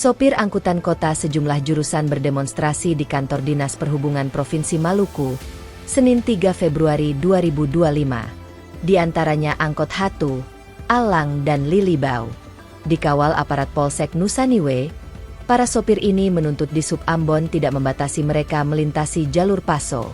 Sopir angkutan kota sejumlah jurusan berdemonstrasi di kantor Dinas Perhubungan Provinsi Maluku, Senin 3 Februari 2025. Di antaranya angkot Hatu, Alang, dan Lilibau. Dikawal aparat Polsek Nusa Niue, para sopir ini menuntut Disub Ambon tidak membatasi mereka melintasi jalur Paso.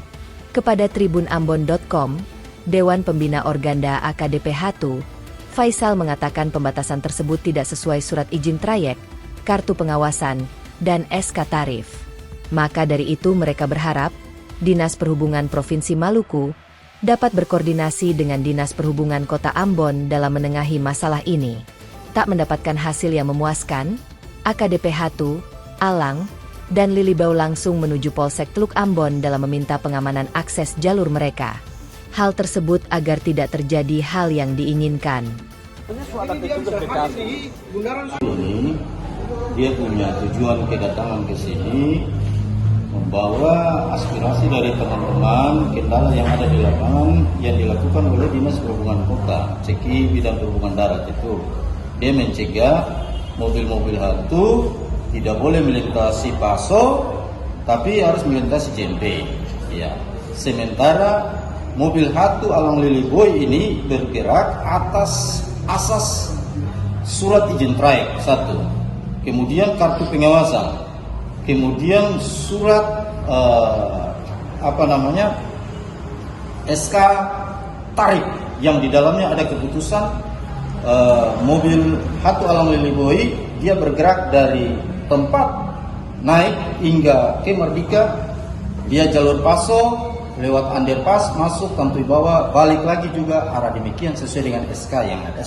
Kepada tribunambon.com, Dewan Pembina Organda AKDP Hatu, Faisal mengatakan pembatasan tersebut tidak sesuai surat izin trayek, kartu pengawasan, dan SK tarif. Maka dari itu mereka berharap, Dinas Perhubungan Provinsi Maluku dapat berkoordinasi dengan Dinas Perhubungan Kota Ambon dalam menengahi masalah ini. Tak mendapatkan hasil yang memuaskan, AKDP Hatu, Alang, dan Lilibau langsung menuju Polsek Teluk Ambon dalam meminta pengamanan akses jalur mereka. Hal tersebut agar tidak terjadi hal yang diinginkan. Dia punya tujuan kedatangan ke sini membawa aspirasi dari teman-teman kendala yang ada di lapangan yang dilakukan oleh Dinas Perhubungan Kota, CKI bidang perhubungan darat itu. Dia mencegah mobil-mobil Hatu tidak boleh melintasi Paso, tapi harus melintasi JMP. Ya. Sementara mobil Hatu Alang Lilibau ini bergerak atas asas surat izin trayek 1. Kemudian kartu pengawasan, kemudian surat SK tarif yang di dalamnya ada keputusan mobil Hatu Alang Lilibau dia bergerak dari tempat naik hingga ke Merdeka, dia jalur Paso lewat underpass masuk Tantui Bawah, balik lagi juga arah demikian sesuai dengan SK yang ada.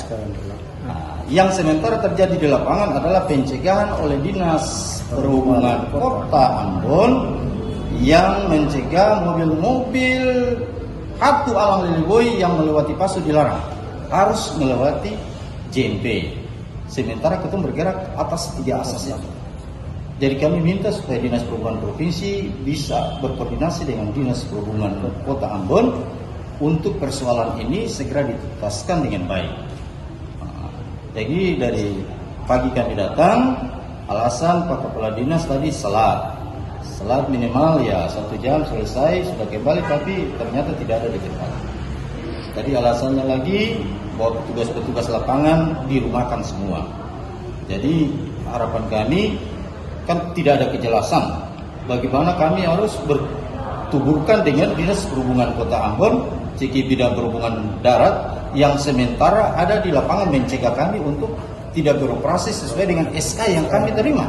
Yang sementara terjadi di lapangan adalah pencegahan oleh Dinas Perhubungan Kota Ambon yang mencegah mobil-mobil Hatu Alang Lilibau yang melewati Paso dilarang, harus melewati JMP. Sementara kita bergerak atas 3 asas itu. Jadi kami minta supaya Dinas Perhubungan Provinsi bisa berkoordinasi dengan Dinas Perhubungan Kota Ambon untuk persoalan ini segera dituntaskan dengan baik. Jadi dari pagi kami datang, alasan Pak Kepala Dinas tadi selat minimal ya 1 jam selesai sudah kembali, tapi ternyata tidak ada di tempat. Tadi alasannya lagi bahwa petugas-petugas lapangan dirumahkan semua. Jadi harapan kami kan tidak ada kejelasan bagaimana kami harus bertuburkan dengan Dinas Perhubungan Kota Ambon, CKI bidang perhubungan darat yang sementara ada di lapangan mencegah kami untuk tidak beroperasi sesuai dengan SK yang kami terima.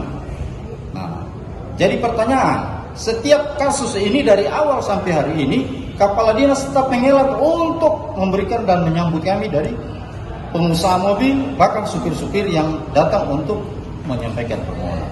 Nah, jadi pertanyaan, setiap kasus ini dari awal sampai hari ini, Kepala Dinas tetap mengelak untuk memberikan dan menyambut kami dari pengusaha mobil, bahkan supir-supir yang datang untuk menyampaikan permohonan.